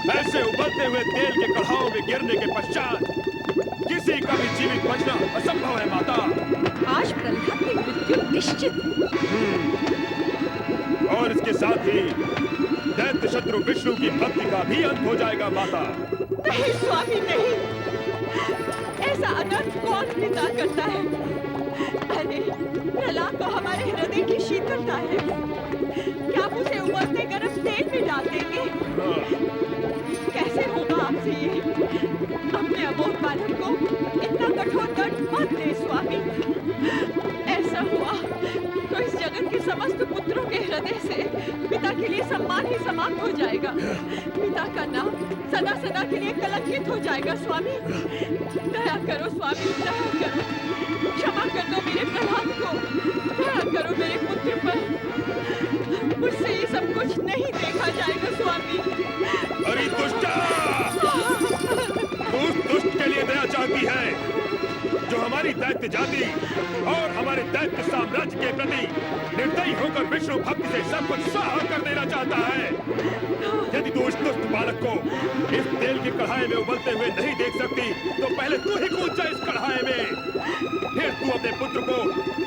ऐसे उबलते हुए तेल के कढ़ाओं में गिरने के पश्चात किसी का भी जीवित बचना असंभव है माता। आज प्रहलाद की मृत्यु निश्चित। और इसके साथ ही दैत्य शत्रु विष्णु की भक्ति का भी अंत हो जाएगा माता। नहीं स्वामी नहीं, ऐसा अनर्थ कौन पिता करता है? अरे प्रहलाद तो हमारे हृदय की शीतलता है, क्या आप उसे उबलते गर्म तेल में डाल देंगे? कैसे होगा आपसे ये? अपने अबोध बालक को इतना कठोर दंड मत दे स्वामी। ऐसा हुआ तो इस जगत के समस्त पुत्रों के हृदय से पिता के लिए सम्मान ही समाप्त हो जाएगा। पिता का नाम सदा सदा के लिए कलंकित हो जाएगा स्वामी। दया करो स्वामी, दया करो, क्षमा कर दो मेरे प्रहलाद को, दया करो मेरे पुत्र पर। मुझसे ये सब कुछ नहीं देखा जाएगा स्वामी। अरे दुष्टा! तू उस दुष्ट के लिए दया चाहती है जो हमारी दैत्य जाति और हमारे दैत्य साम्राज्य के प्रति निर्दयी होकर विष्णु भक्ति से सब कुछ स्वाहा कर देना चाहता है। यदि तू उस दुष्ट बालक को इस तेल की कढ़ाई में उबलते हुए नहीं देख सकती तो पहले तू ही कूद जा इस कढ़ाई में, फिर तू अपने पुत्र को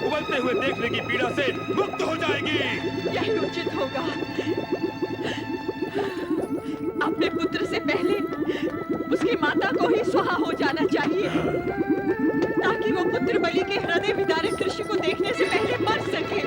उबलते हुए देखने की पीड़ा से मुक्त हो जाएगी। यही उचित होगा। अपने पुत्र से पहले उसकी माता को ही स्वाहा हो जाना चाहिए, ताकि वो पुत्र बलि के हृदय विदारक दृश्य को देखने से पहले मर सके।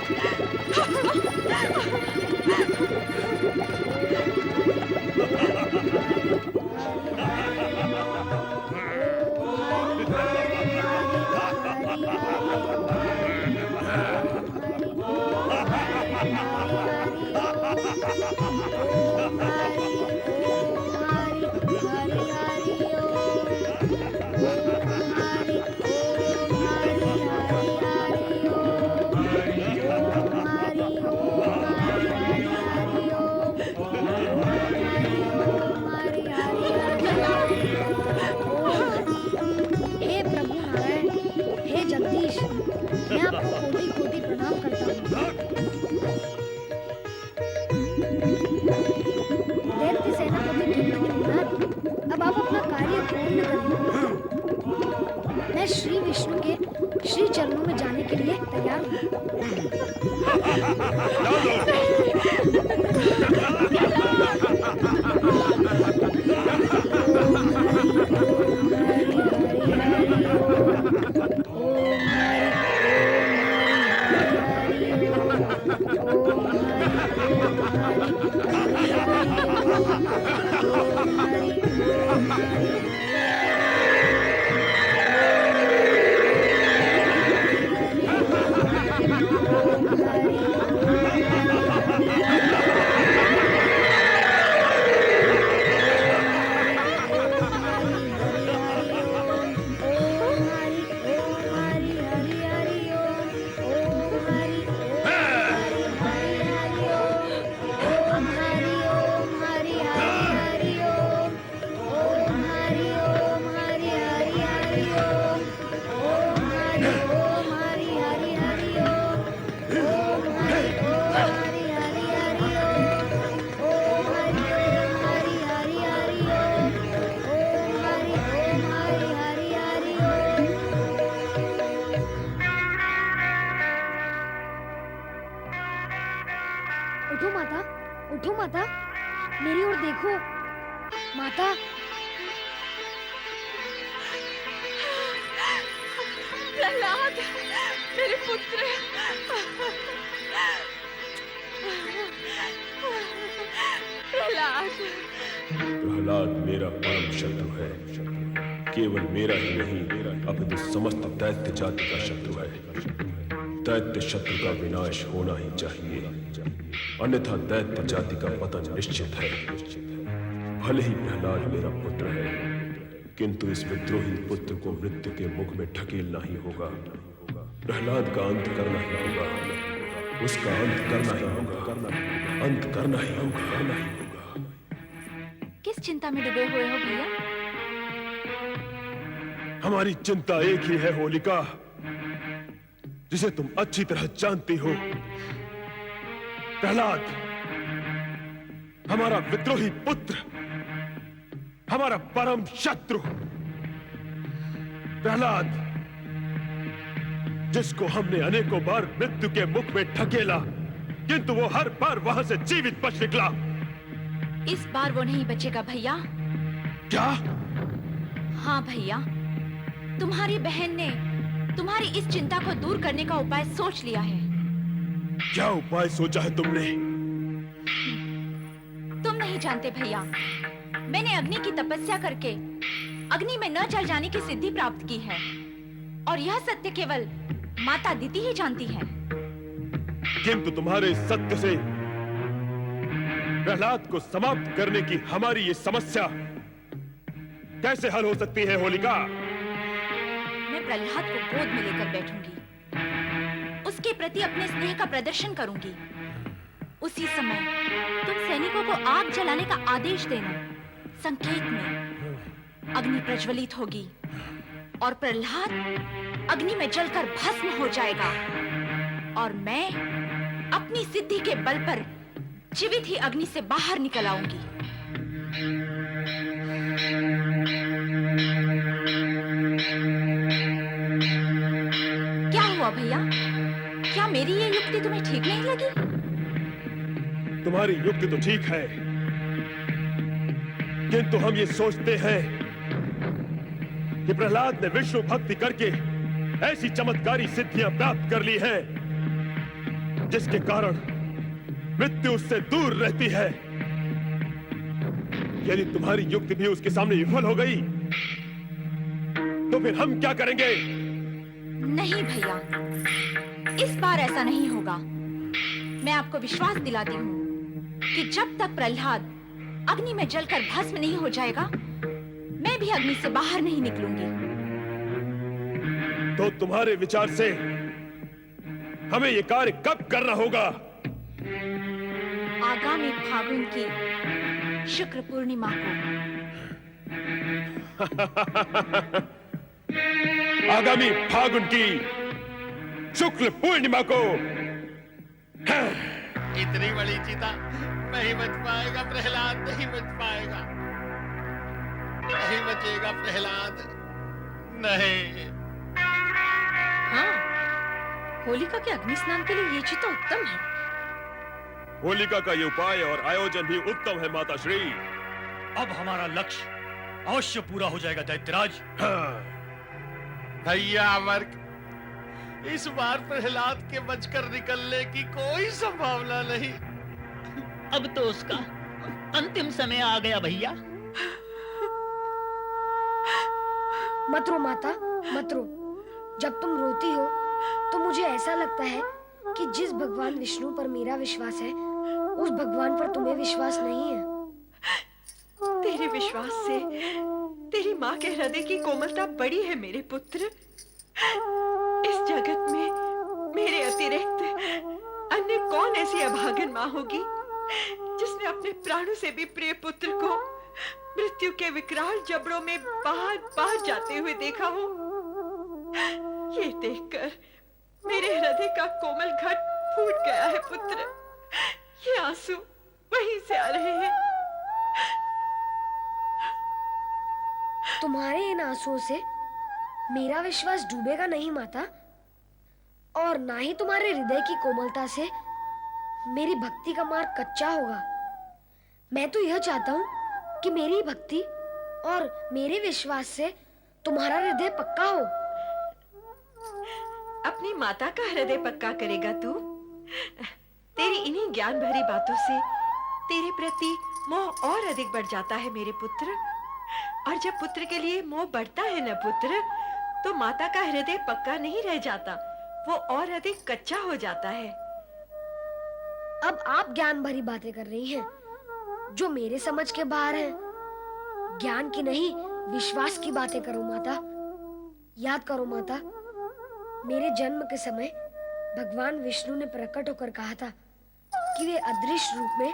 श्री विष्णु के श्री चरणों में जाने के लिए तैयार उठो माता, मेरी ओर देखो माता। प्रहलाद, मेरे पुत्र। प्रहलाद। प्रहलाद मेरा परम शत्रु है, केवल मेरा ही नहीं अपितु समस्त दैत्य जाति का शत्रु है। दैत्य शत्रु का विनाश होना ही चाहिए, अन्यथा दैत्य जाति का पतन निश्चित है। भले ही प्रहलाद मेरा पुत्र है, किंतु इस विद्रोही पुत्र को मृत्यु के मुख में ढकेलना ही होगा। प्रहलाद का अंत करना ही होगा, उसका अंत करना ही होगा, अंत करना ही होगा। किस चिंता में डूबे हुए हो भैया? हमारी चिंता एक ही है होलिका, जिसे तुम अच्छी तरह जानती हो। प्रहलाद, हमारा विद्रोही पुत्र, हमारा परम शत्रु प्रहलाद, जिसको हमने अनेकों बार मृत्यु के मुख में ढकेला, किंतु वो हर बार वहां से जीवित बच निकला। इस बार वो नहीं बचेगा भैया। क्या? हाँ भैया, तुम्हारी बहन ने तुम्हारी इस चिंता को दूर करने का उपाय सोच लिया है। क्या उपाय सोचा है तुमने? तुम नहीं जानते भैया, मैंने अग्नि की तपस्या करके अग्नि में न जल जाने की सिद्धि प्राप्त की है, और यह सत्य केवल माता दीति ही जानती है। किंतु तुम्हारे सत्य से प्रहलाद को समाप्त करने की हमारी ये समस्या कैसे हल हो सकती है होलिका? मैं प्रहलाद को गोद में लेकर बैठूंगी, उसके प्रति अपने स्नेह का प्रदर्शन करूंगी। उसी समय तुम सैनिकों को आग जलाने का आदेश देना। संकेत में अग्नि प्रज्वलित होगी और प्रहलाद अग्नि में जलकर भस्म हो जाएगा, और मैं अपनी सिद्धि के बल पर जीवित ही अग्नि से बाहर निकल आऊंगी। क्या हुआ भैया? क्या मेरी ये युक्ति तुम्हें ठीक नहीं लगी? तुम्हारी युक्ति तो ठीक है, किंतु हम ये सोचते हैं कि प्रहलाद ने विष्णु भक्ति करके ऐसी चमत्कारी सिद्धियां प्राप्त कर ली हैं, जिसके कारण मृत्यु उससे दूर रहती है। यदि तुम्हारी युक्ति भी उसके सामने विफल हो गई, तो फिर हम क्या करेंगे? नहीं भैया, इस बार ऐसा नहीं होगा। मैं आपको विश्वास दिलाती हूँ कि जब तक प्रहलाद अग्नि में जलकर भस्म नहीं हो जाएगा, मैं भी अग्नि से बाहर नहीं निकलूंगी। तो तुम्हारे विचार से हमें ये कार्य कब करना होगा? आगामी फागुन की शुक्र पूर्णिमा को। आगामी फागुन की शुक्ल पूर्णिमा को। इतनी बड़ी चिता नहीं बच पाएगा प्रहलाद, नहीं बच पाएगा, नहीं बचेगा प्रहलाद, नहीं। हाँ, होलिका के अग्नि स्नान के लिए ये चिता उत्तम है। होलिका का ये उपाय और आयोजन भी उत्तम है माता श्री। अब हमारा लक्ष्य अवश्य पूरा हो जाएगा दैत्यराज। भैया अमर्क, इस बार प्रहलाद के बचकर निकलने की कोई संभावना नहीं। अब तो उसका अंतिम समय आ गया भैया। मत रो माता, मत रो। जब तुम रोती हो तो मुझे ऐसा लगता है कि जिस भगवान विष्णु पर मेरा विश्वास है, उस भगवान पर तुम्हें विश्वास नहीं है। तेरे विश्वास से तेरी माँ के हृदय की कोमलता बड़ी है मेरे पुत्र। इस जगत में मेरे अतिरिक्त अन्य कौन ऐसी अभागन माँ होगी जिसने अपने प्राणों से भी प्रिय पुत्र को मृत्यु के विकराल जबड़ों में बाहर बाहर जाते हुए देखा हो। ये देखकर मेरे हृदय का कोमल घट फूट गया है पुत्र। ये आंसू वहीं से आ रहे हैं। तुम्हारे इन आंसुओं से मेरा विश्वास डूबेगा नहीं माता, और ना ही तुम्हारे हृदय की कोमलता से मेरी भक्ति का मार्ग कच्चा होगा। मैं तो यह चाहता हूँ कि मेरी भक्ति और मेरे विश्वास से तुम्हारा हृदय पक्का हो। अपनी माता का हृदय पक्का करेगा तू? तेरी इन्हीं ज्ञान भरी बातों से तेरे प्रति मोह और अधिक बढ़ जाता है मेरे पुत्र। और जब पुत्र के लिए मोह बढ़ता है न पुत्र, तो माता का हृदय पक्का नहीं रह जाता, वो और अधिक कच्चा हो जाता है। अब आप ज्ञान भरी बातें कर रही हैं जो मेरे समझ के बाहर हैं। ज्ञान की नहीं, विश्वास की बातें करो माता। याद करो माता, मेरे जन्म के समय भगवान विष्णु ने प्रकट होकर कहा था कि वे अदृश्य रूप में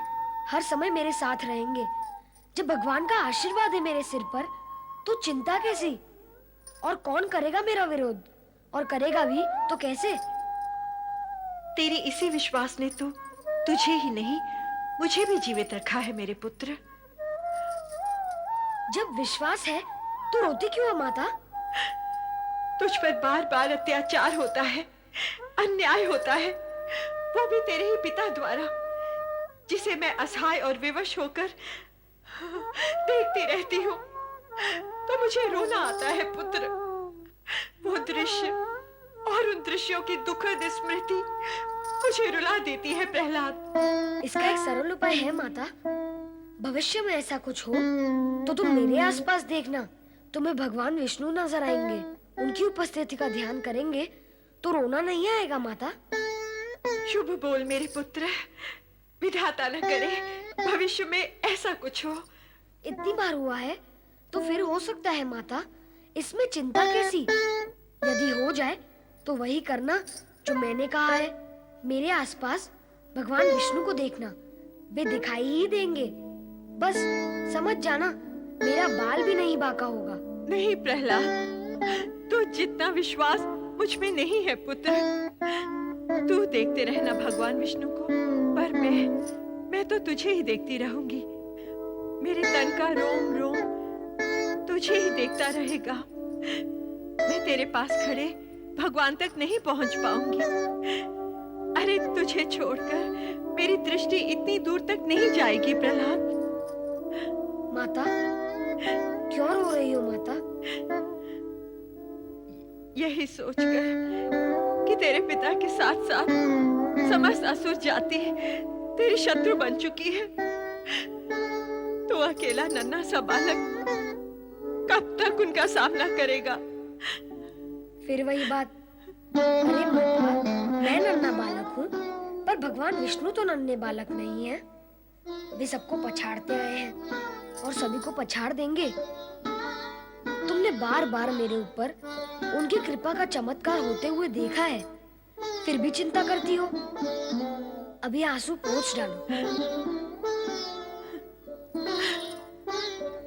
हर समय मेरे साथ रहेंगे। जब भगवान का आशीर्वाद है मेरे सिर पर, तो चिंता कैसी? और कौन करेगा मेरा विरोध? और करेगा भी तो कैसे? तेरे इसी विश्वास ने तो तुझे ही नहीं मुझे भी जीवित रखा है मेरे पुत्र। जब विश्वास है तो रोती क्यों है माता? तुझ पर बार बार अत्याचार होता है, अन्याय होता है, वो भी तेरे ही पिता द्वारा, जिसे मैं असहाय और विवश होकर देखती रहती हूँ तो मुझे रोना आता है पुत्र। वो दृश्य और उन दृश्यों की दुखद स्मृति मुझे रुला देती है प्रहलाद। इसका एक सरल उपाय है माता। भविष्य में ऐसा कुछ हो तो तुम मेरे आसपास देखना, तुम्हें भगवान विष्णु नजर आएंगे। उनकी उपस्थिति का ध्यान करेंगे तो रोना नहीं आएगा माता। शुभ बोल मेरे पुत्र, विधाता न करे भविष्य में ऐसा कुछ हो। इतनी बार हुआ है तो फिर हो सकता है माता, इसमें चिंता कैसी? यदि हो जाए तो वही करना जो मैंने कहा है। मेरे आसपास भगवान विष्णु को देखना, वे दिखाई ही देंगे। बस समझ जाना, मेरा बाल भी नहीं बांका होगा। नहीं प्रहलाद, तू जितना विश्वास मुझ में नहीं है पुत्र। तू देखते रहना भगवान विष्णु को, पर मैं तो तुझे ही देखती रहूंगी। मेरे तन का रोम रोम तुझे ही देखता रहेगा। मैं तेरे पास खड़े भगवान तक नहीं पहुंच पाऊंगी। अरे तुझे छोड़कर मेरी दृष्टि इतनी दूर तक नहीं जाएगी प्रहलाद। माता, क्यों रो रही हो माता? यही सोचकर कि तेरे पिता के साथ साथ समस्त असुर जाति तेरी शत्रु बन चुकी है, तो अकेला नन्हा सा बालक कब तक उनका सामना करेगा? फिर वही बात। अरे माता, मैं नन्हा बालक हूँ, पर भगवान विष्णु तो नन्हे बालक नहीं है। वे सबको पछाड़ते आए हैं और सभी को पछाड़ देंगे। तुमने बार बार मेरे ऊपर उनकी कृपा का चमत्कार होते हुए देखा है, फिर भी चिंता करती हो। अभी आंसू पोंछ डालो।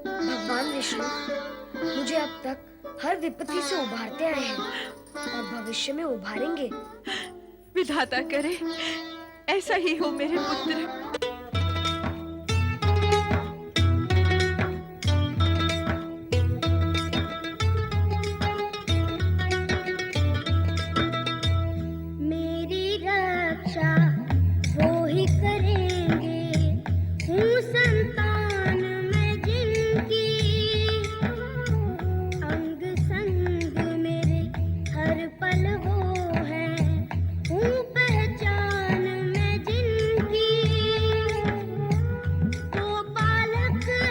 भगवान विष्णु मुझे अब तक हर विपत्ति से उभारते आए हैं और भविष्य में उभारेंगे। विधाता करे ऐसा ही हो मेरे पुत्र। मेरी रक्षा वो ही करेंगे, हूँ संतान मैं जिनकी। अंग संग मेरे हर पल वो है, हूँ पहचान मैं जिनकी। वो बालक है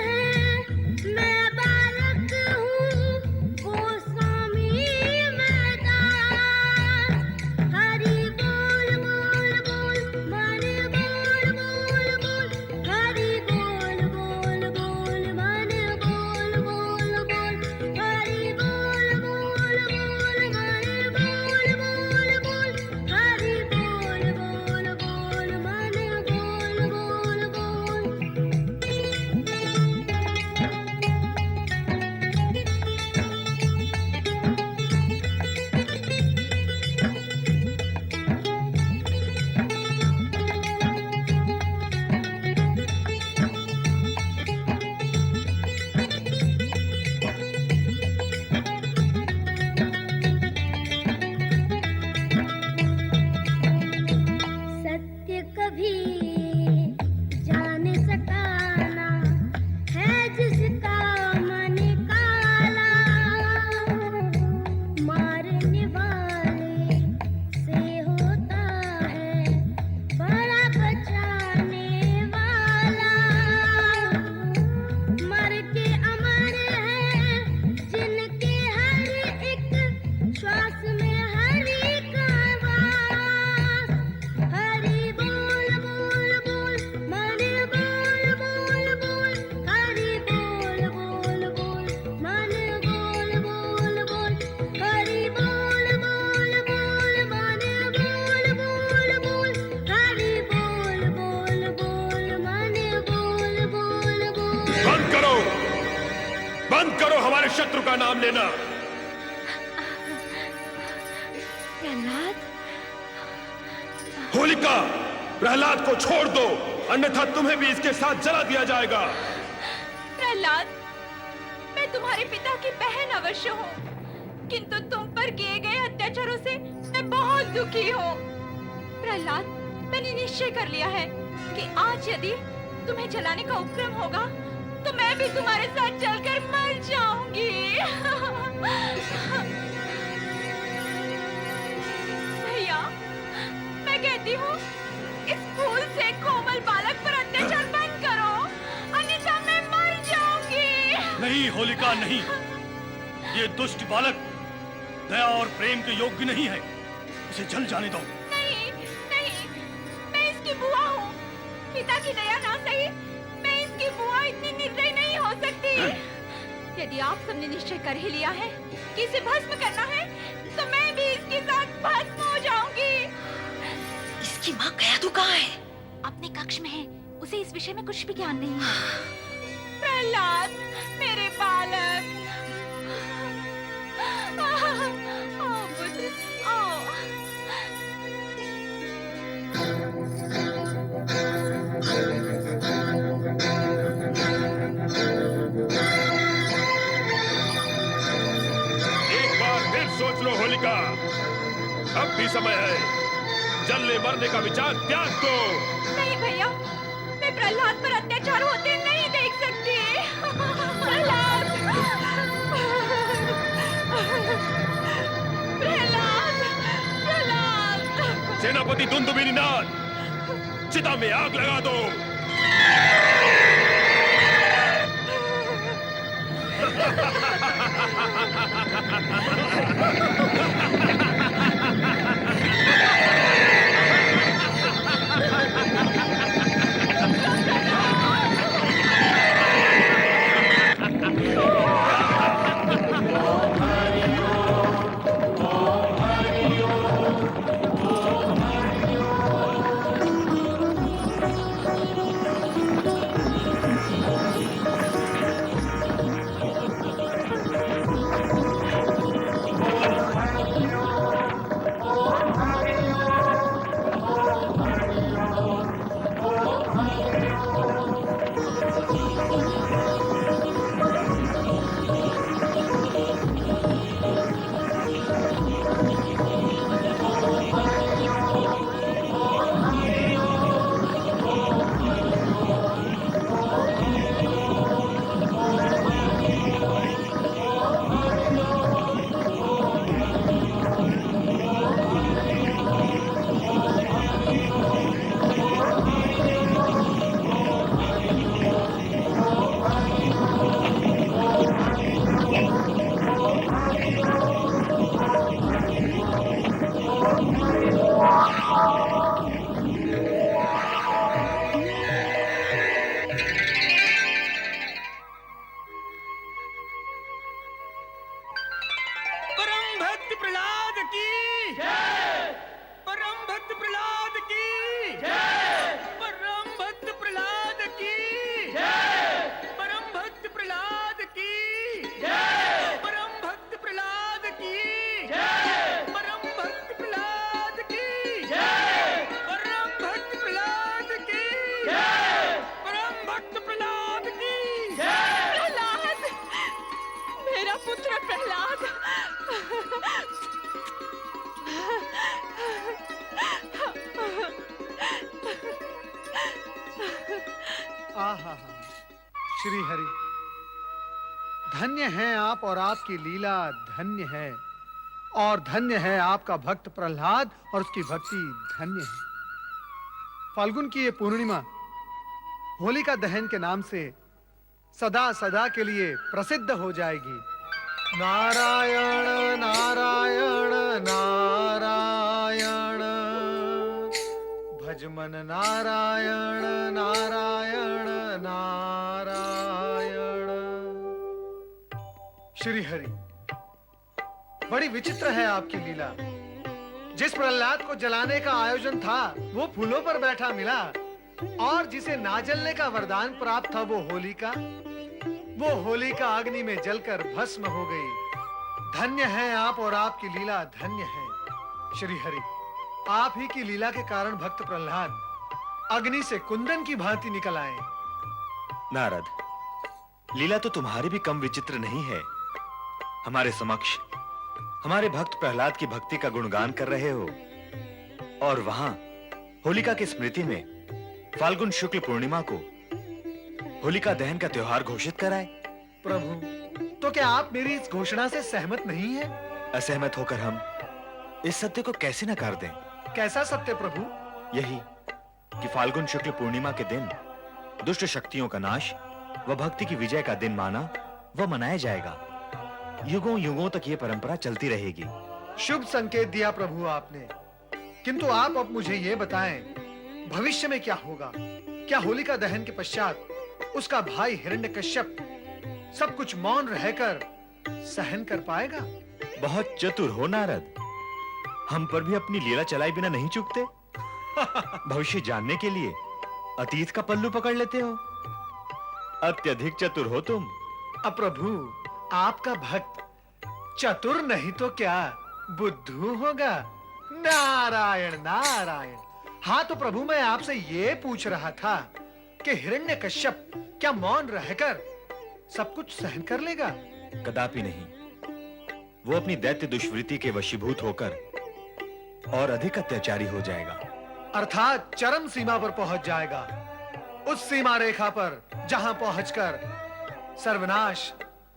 मैं बालक हूँ, वो स्वामी मैं दास। हरि बोल बोल बोल मन बोल बोल बोल, हरि बोल बोल बोल मन बोल बोल बोल, हरि बोल बोल बोल मन बोल बोल बोल, हरि बोल बोल बोल मन बोल बोल बोल। सत्य कभी जान सका ना है जिसका मन काला। मारने वाले से होता है बड़ा बचाने वाला। मर के अमर है जिनके हर एक श्वास में हरि का वास। हरि बोल बोल बोल मन बोल बोल बोल, हरि बोल बोल बोल मन बोल बोल बोल, हरि बोल बोल बोल मन बोल बोल बोल, हरि बोल बोल बोल मन बोल बोल बोल। बंद करो, बंद करो हमारे शत्रु का नाम लेना। प्रहलाद, होलिका, प्रहलाद को छोड़ दो, अन्यथा तुम्हें भी इसके साथ जला दिया जाएगा। प्रहलाद, मैं तुम्हारे पिता की बहन अवश्य हूँ, किंतु तुम पर किए गए अत्याचारों से मैं बहुत दुखी हूँ। प्रहलाद, मैंने निश्चय कर लिया है कि आज यदि तुम्हें जलाने का उपक्रम होगा तो मैं भी तुम्हारे साथ जलकर मर जाऊंगी। भैया, मैं कहती हूँ इस फूल से कोमल बालक पर अत्याचार बंद करो, अन्यथा मैं मर जाऊंगी। नहीं होलिका, नहीं। ये दुष्ट बालक दया और प्रेम के योग्य नहीं है, इसे जल जाने दो। नहीं, नहीं, मैं इसकी बुआ हूँ। पिता की दया ना सही, मैं इसकी बुआ इतनी निर्दयी नहीं हो सकती। यदि आप सबने निश्चय कर ही लिया है कि इसे भस्म करना है, तो मैं भी इसके साथ भस्म हो जाऊंगी। इसकी माँ कयाधु कहाँ है? अपने कक्ष में है, उसे इस विषय में कुछ भी ज्ञान नहीं है। प्रहलाद, मेरे बालक, आओ पुत्र, आओ। एक बार फिर सोच लो होलिका, अब भी समय है। जलने मरने का विचार त्याग दो। नहीं भैया, मैं प्रहलाद पर अत्याचार होते नहीं देख सकती। प्रहलाद, प्रहलाद, प्रहलाद। सेनापति दुंदुभिनाथ, चिता में आग लगा दो। आहा, श्री हरि, धन्य हैं आप और आपकी लीला धन्य है, और धन्य है आपका भक्त प्रहलाद और उसकी भक्ति धन्य है। फाल्गुन की ये पूर्णिमा होलिका दहन के नाम से सदा सदा के लिए प्रसिद्ध हो जाएगी। नारायण नारायण नारायण, भजमन नारायण नारायण नारायण। श्री हरि, बड़ी विचित्र है आपकी लीला। जिस प्रहलाद को जलाने का आयोजन था वो फूलों पर बैठा मिला, और जिसे ना जलने का वरदान प्राप्त था वो होलिका अग्नि में जलकर भस्म हो गई। धन्य है आप और आपकी लीला धन्य है। श्री हरि, आप ही की लीला के कारण भक्त प्रहलाद अग्नि से कुंदन की भांति निकल आए। नारद, लीला तो तुम्हारी भी कम विचित्र नहीं है। हमारे समक्ष हमारे भक्त प्रहलाद की भक्ति का गुणगान कर रहे हो और वहां होलिका की स्मृति में फाल्गुन शुक्ल पूर्णिमा को होलिका दहन का त्योहार घोषित कराए। प्रभु, तो क्या आप मेरी इस घोषणा से सहमत नहीं हैं? असहमत होकर हम इस सत्य को कैसे नकार दें? कैसा सत्य प्रभु? यही कि फाल्गुन शुक्ल पूर्णिमा के दिन दुष्ट शक्तियों का नाश व भक्ति की विजय का दिन माना व मनाया जाएगा। युगों युगों तक ये परंपरा चलती रहेगी। शुभ संकेत दिया प्रभु आपने, किंतु आप अब मुझे ये बताएं, भविष्य में क्या होगा? क्या होलिका दहन के पश्चात उसका भाई हिरण्यकश्यप सब कुछ मौन रहकर सहन कर पाएगा? बहुत चतुर हो नारद, हम पर भी अपनी लीला चलाए बिना नहीं चूकते। भविष्य जानने के लिए अतीत का पल्लू पकड़ लेते हो। अत्यधिक चतुर हो तुम। अब प्रभु, आपका भक्त चतुर नहीं तो क्या बुद्धू होगा? नारायण नारायण। हाँ तो प्रभु, मैं आपसे ये पूछ रहा था कि हिरण्यकश्यप क्या मौन रहकर सब कुछ सहन कर लेगा? कदापि नहीं। वो अपनी दैत्य दुष्वृत्ति के वशीभूत होकर और अधिक अत्याचारी हो जाएगा। अर्थात चरम सीमा पर पहुंच जाएगा, उस सीमा रेखा पर जहां पहुंचकर सर्वनाश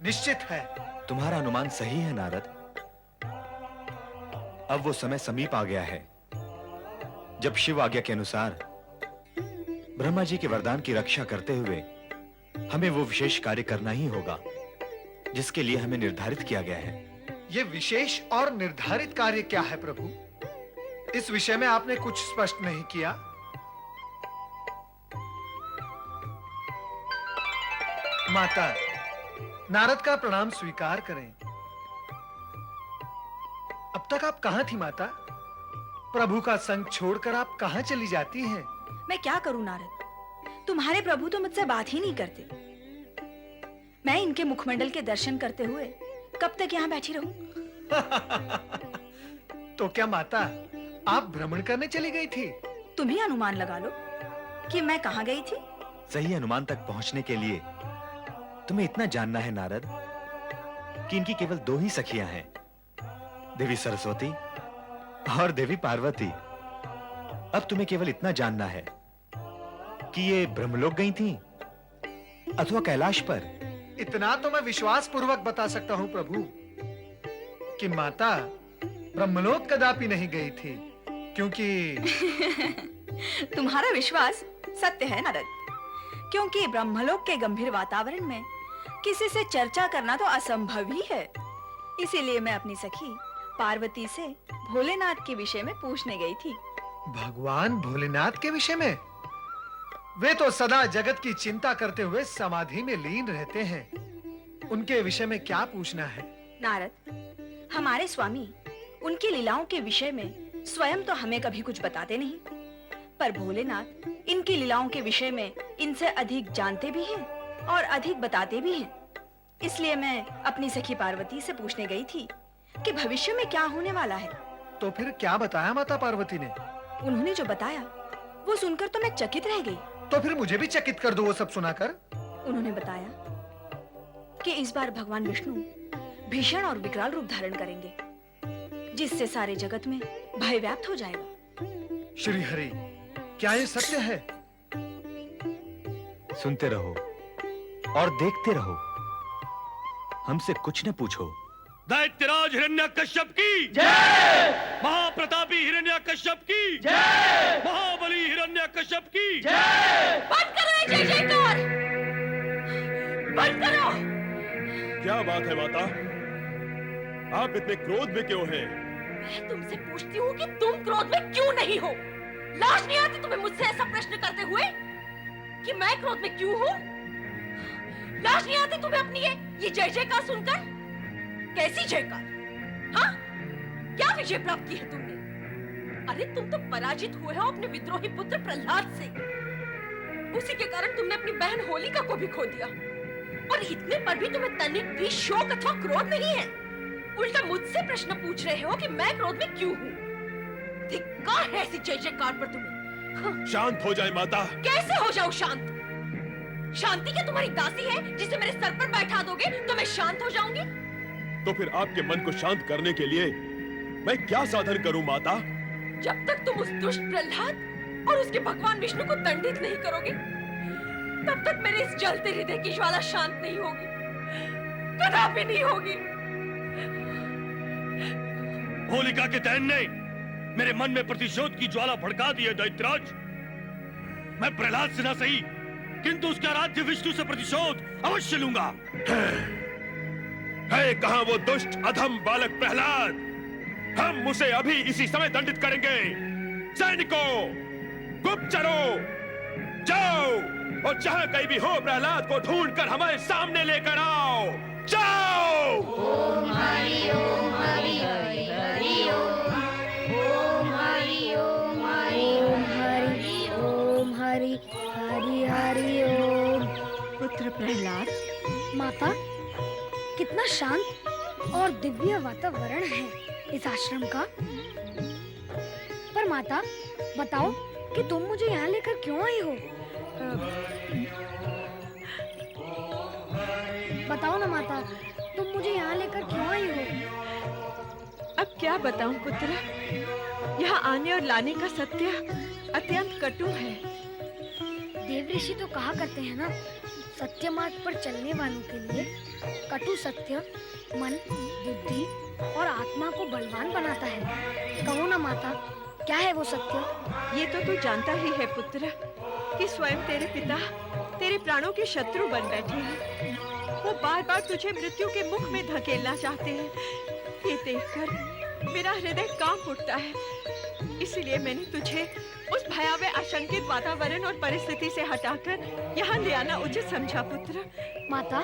निश्चित है। तुम्हारा अनुमान सही है नारद। अब वो समय समीप आ गया है जब शिव आज्ञा के अनुसार ब्रह्मा जी के वरदान की रक्षा करते हुए हमें वो विशेष कार्य करना ही होगा जिसके लिए हमें निर्धारित किया गया है। ये विशेष और निर्धारित कार्य क्या है प्रभु? इस विषय में आपने कुछ स्पष्ट नहीं किया। माता, नारद का प्रणाम स्वीकार करें। अब तक आप कहां थी माता? प्रभु का संग छोड़कर आप कहां चली जाती हैं? मैं क्या करूं नारद, तुम्हारे प्रभु तो मुझसे बात ही नहीं करते। मैं इनके मुखमंडल के दर्शन करते हुए कब तक यहाँ बैठी रहूं? तो क्या माता, आप भ्रमण करने चली गई थी? तुम ही अनुमान लगा लो कि मैं कहाँ गई थी। सही अनुमान तक पहुंचने के लिए तुम्हें इतना जानना है नारद कि इनकी केवल दो ही सखियां हैं, देवी सरस्वती और देवी पार्वती। अब तुम्हें केवल इतना जानना है कि ये ब्रह्मलोक गई थीं अथवा कैलाश पर। इतना तो मैं विश्वास पूर्वक बता सकता हूं प्रभु कि माता ब्रह्मलोक कदापि नहीं गई थी, क्योंकि तुम्हारा विश्वास सत्य है नारद, क्योंकि ब्रह्मलोक के गंभीर वातावरण में किसी से चर्चा करना तो असंभव ही है। इसीलिए मैं अपनी सखी पार्वती से भोलेनाथ के विषय में पूछने गई थी। भगवान भोलेनाथ के विषय में? वे तो सदा जगत की चिंता करते हुए समाधि में लीन रहते हैं। उनके विषय में क्या पूछना है? नारद, हमारे स्वामी उनकी लीलाओं के विषय में स्वयं तो हमें कभी कुछ बताते नहीं, पर भोलेनाथ इनकी लीलाओं के विषय में इनसे अधिक जानते भी हैं और अधिक बताते भी हैं। इसलिए मैं अपनी सखी पार्वती से पूछने गई थी कि भविष्य में क्या होने वाला है। तो फिर क्या बताया माता पार्वती ने? उन्होंने जो बताया वो सुनकर तो मैं चकित रह गई। तो फिर मुझे भी चकित कर दो वो सब सुनाकर। उन्होंने बताया कि इस बार भगवान विष्णु भीषण और विकराल रूप धारण करेंगे, जिससे सारे जगत में भय व्याप्त हो जाएगा। श्री हरि, क्या ये सत्य है? सुनते रहो और देखते रहो, हमसे कुछ न पूछो। दैत्यराज हिरण्यकश्यप की जय, महाप्रतापी हिरण्यकश्यप की जय, महाबली हिरण्यकश्यप की जय। बंद करो ये जय जयकार, बंद करो। क्या बात है माता? आप इतने क्रोध में क्यों हैं? मैं तुमसे पूछती हूँ कि तुम क्रोध में क्यों नहीं हो? लाज नहीं आती तुम्हें मुझसे ऐसा प्रश्न करते हुए कि मैं क्रोध में क्यों हूँ? लाज नहीं आती तुम्हें अपनी ये जय जयकार सुनकर? कैसी जयकार? हाँ? क्या विजय प्राप्त की है तुमने? अरे तुम तो पराजित हुए हो अपने विद्रोही पुत्र प्रहलाद से। उसी के कारण तुमने अपनी बहन होलिका को भी खो दिया, और इतने पर भी तुम्हें तनिक भी शोक अथवा क्रोध नहीं है। उल्टा मुझसे प्रश्न पूछ रहे हो कि मैं क्रोध में क्यों हूँ। धिक्कार है ऐसी जय जयकार पर तुम्हें। शांत हो जाए माता। कैसे हो जाऊं शांत? शांति क्या तुम्हारी दासी है जिसे मेरे सर पर बैठा दोगे तो मैं शांत हो जाऊंगी? तो फिर आपके मन को शांत करने के लिए मैं क्या साधन करूं माता? जब तक तुम उस दुष्ट प्रहलाद और उसके भगवान विष्णु को दंडित नहीं करोगे, तब तक मेरे इस जलते हृदय की ज्वाला शांत नहीं होगी, कदापि नहीं होगी। होलिका के दहन ने मेरे मन में प्रतिशोध की ज्वाला भड़का दी है दैत्यराज। मैं प्रहलाद से ना सही, किंतु उसके आराध्य विष्णु से प्रतिशोध अवश्य लूंगा। है कहां वो दुष्ट अधम बालक प्रहलाद? हम उसे अभी इसी समय दंडित करेंगे। सैनिकों, गुप्तचरों, जाओ और जहां कहीं भी हो प्रहलाद को ढूंढकर हमारे सामने लेकर आओ। जाओ। ओम हरि ओम हरि हरि हरि ओम हरि ओम हरि ओम हरि ओम हरि हरि हरि ओम। पुत्र प्रहलाद, माता, कितना शांत और दिव्य वातावरण है इस आश्रम का। पर माता, बताओ कि तुम मुझे यहाँ लेकर क्यों आई हो? बताओ ना माता, तुम मुझे यहाँ लेकर क्यों आई हो? अब क्या बताऊं पुत्र, यहाँ आने और लाने का सत्य अत्यंत कटु है। देव ऋषि तो कहा करते हैं ना, सत्य मार्ग पर चलने वालों के लिए कटु सत्य मन, बुद्धि और आत्मा को बलवान बनाता है। कहो ना माता, क्या है वो सत्य? ये तो तू जानता ही है पुत्र कि स्वयं तेरे पिता तेरे प्राणों के शत्रु बन बैठे हैं। वो बार बार तुझे मृत्यु के मुख में धकेलना चाहते हैं। ये देखकर मेरा हृदय कांप उठता है। इसीलिए मैंने तुझे उस भयावह आशंकित वातावरण और परिस्थिति से हटाकर यहाँ ले आना उचित समझा पुत्र। माता,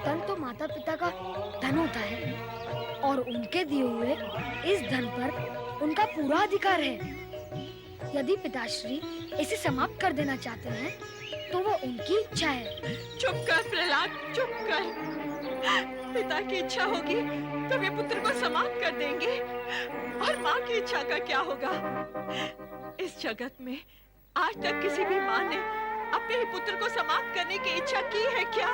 धन तो माता पिता का धन होता है और उनके दिए हुए इस धन पर उनका पूरा अधिकार है। यदि पिताश्री इसे समाप्त कर देना चाहते हैं तो वो उनकी इच्छा है। चुप कर प्रहलाद, चुप कर। पिता की इच्छा होगी तो वे पुत्र को समाप्त कर देंगे, और माँ की इच्छा का क्या होगा? इस जगत में आज तक किसी भी माँ ने अपने ही पुत्र को समाप्त करने की इच्छा की है क्या?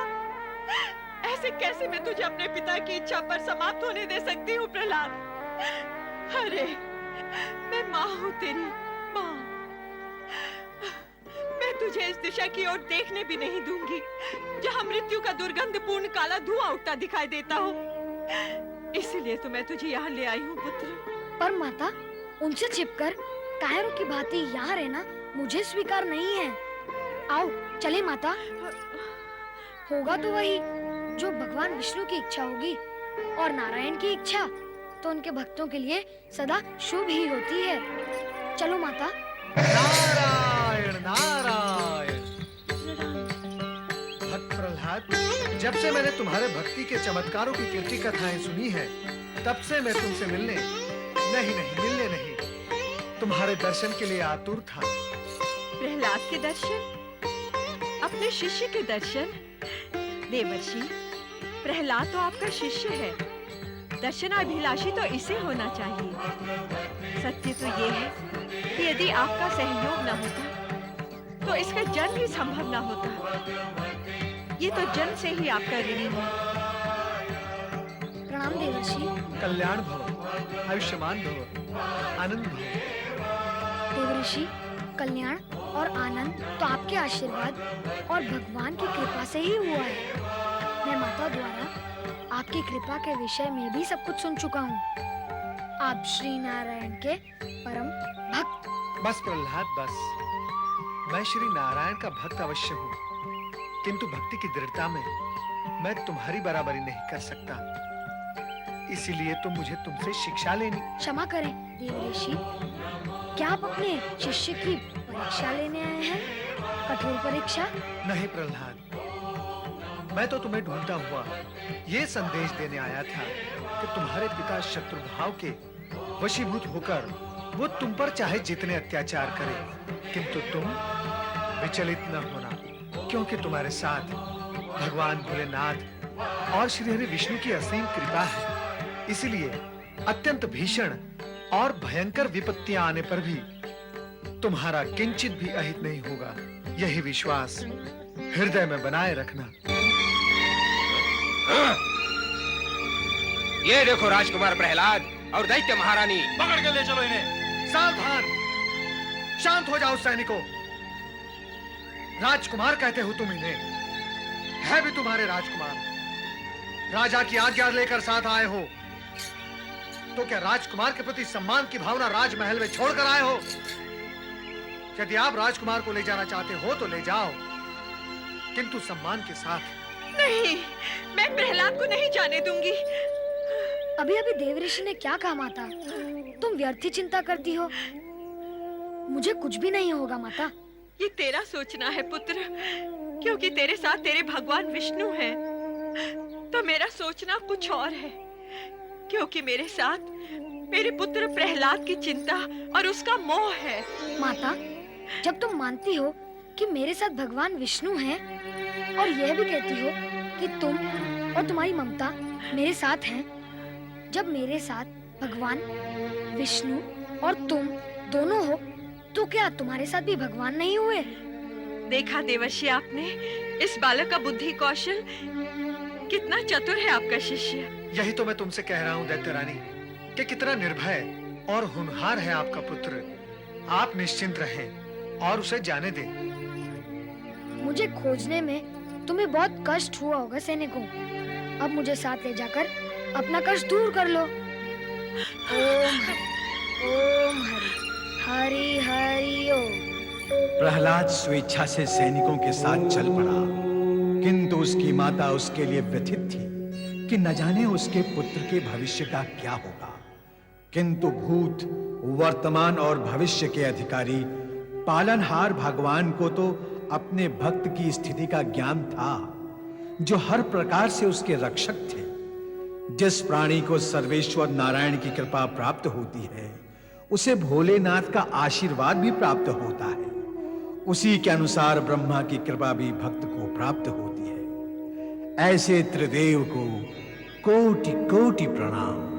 ऐसे कैसे मैं तुझे अपने पिता की इच्छा पर समाप्त होने दे सकती हूँ प्रहलाद? अरे मैं माँ हूँ, तेरी माँ। मैं तुझे इस दिशा की ओर देखने भी नहीं दूंगी जहाँ मृत्यु का दुर्गंधपूर्ण काला धुआं उठता दिखाई देता हो। इसीलिए तो मैं तुझे यहाँ ले आई हूँ पुत्र। पर माता, उनसे छिपकर कायरों की भांति यहाँ रहना मुझे स्वीकार नहीं है। आओ चले माता। होगा तो वही जो भगवान विष्णु की इच्छा होगी, और नारायण की इच्छा तो उनके भक्तों के लिए सदा शुभ ही होती है। चलो माता। नारायण नारायण। भक्त प्रहलाद, जब से मैंने तुम्हारे भक्ति के चमत्कारों की कीर्ति कथाएं सुनी है, तब से मैं तुमसे मिलने नहीं तुम्हारे दर्शन के लिए आतुर था। प्रहलाद के दर्शन, अपने शिष्य के दर्शन। देवर्षि, प्रहलाद तो आपका शिष्य है, दर्शनाभिलाषी तो इसे होना चाहिए। सत्य तो ये है कि यदि आपका सहयोग न होता तो इसका जन्म ही संभव न होता। ये तो जन्म से ही आपका ऋणी है। प्रणाम देवर्षि। कल्याण भव, आयुष्मान भव, आनंद भव। देवर्षि, कल्याण और आनंद तो आपके आशीर्वाद और भगवान की कृपा से ही हुआ है। मैं माता द्वारा आपकी कृपा के विषय में भी सब कुछ सुन चुका हूँ। आप श्री नारायण के परम भक्त। बस प्रहलाद बस, मैं श्री नारायण का भक्त अवश्य हूँ, किंतु भक्ति की दृढ़ता में मैं तुम्हारी बराबरी नहीं कर सकता। इसीलिए तो मुझे तुमसे शिक्षा लेनी। क्षमा करें देवर्षि, क्या आप अपने शिष्य की परीक्षा लेने आए हैं? कठोर परीक्षा? नहीं प्रहलाद, मैं तो तुम्हें ढूंढता हुआ ये संदेश देने आया था कि तुम्हारे पिता शत्रु भाव के वशीभूत होकर वो तुम पर चाहे जितने अत्याचार करे, किंतु तुम विचलित न होना, क्योंकि तुम्हारे साथ भगवान भोलेनाथ और श्री हरि विष्णु की असीम कृपा है। इसलिए अत्यंत भीषण और भयंकर विपत्तियां आने पर भी तुम्हारा किंचित भी अहित नहीं होगा, यही विश्वास हृदय में बनाए रखना। ये देखो राजकुमार प्रहलाद और दैत्य महारानी। पकड़ के ले चलो इन्हें। सावधान, शांत हो जाओ सैनिकों। राजकुमार कहते हो तुम इन्हें, है भी तुम्हारे राजकुमार। राजा की आज्ञा लेकर साथ आए हो, तो क्या राजकुमार के प्रति सम्मान की भावना राजमहल में छोड़कर आए हो? यदि आप राजकुमार को ले जाना चाहते हो तो ले जाओ, किंतु सम्मान के साथ। नहीं, मैं प्रहलाद को नहीं जाने दूंगी। अभी अभी देवऋषि ने क्या कहा माता? तुम व्यर्थ ही चिंता करती हो। मुझे कुछ भी नहीं होगा माता। ये तेरा सोचना है पुत्र, क्योंकि तेरे साथ तेरे भगवान विष्णु हैं। तो मेरा सोचना कुछ और है, क्योंकि मेरे साथ मेरे पुत्र प्रहलाद की चिंता और उसका मोह है। माता, जब तुम मानती हो कि मेरे साथ भगवान विष्णु हैं और यह भी कहती हो कि तुम और तुम्हारी ममता मेरे साथ हैं, जब मेरे साथ भगवान विष्णु और तुम दोनों हो, तो क्या तुम्हारे साथ भी भगवान नहीं हुए? देखा देवर्षि आपने, इस बालक का बुद्धि कौशल कितना चतुर है आपका शिष्य। यही तो मैं तुमसे कह रहा हूं दैत्य रानी, कि कितना निर्भय और होनहार है आपका पुत्र। आप निश्चिंत रहें और उसे जाने दें। मुझे खोजने में तुम्हें बहुत कष्ट हुआ होगा सैनिकों। अब मुझे साथ ले जाकर अपना कष्ट दूर कर लो। ओम हरि हरि हरि ओम। प्रहलाद स्वेच्छा से सैनिकों के साथ चल पड़ा, किंतु उसकी माता उसके लिए व्यथित थी कि न जाने उसके पुत्र के भविष्य का क्या होगा। किंतु भूत, वर्तमान और भविष्य के अधिकारी पालनहार भगवान को तो अपने भक्त की स्थिति का ज्ञान था, जो हर प्रकार से उसके रक्षक थे। जिस प्राणी को सर्वेश्वर नारायण की कृपा प्राप्त होती है, उसे भोलेनाथ का आशीर्वाद भी प्राप्त होता है। उसी के अनुसार ब्रह्मा की कृपा भी भक्त को प्राप्त होती है। ऐसे त्रिदेव को कोटि कोटि प्रणाम।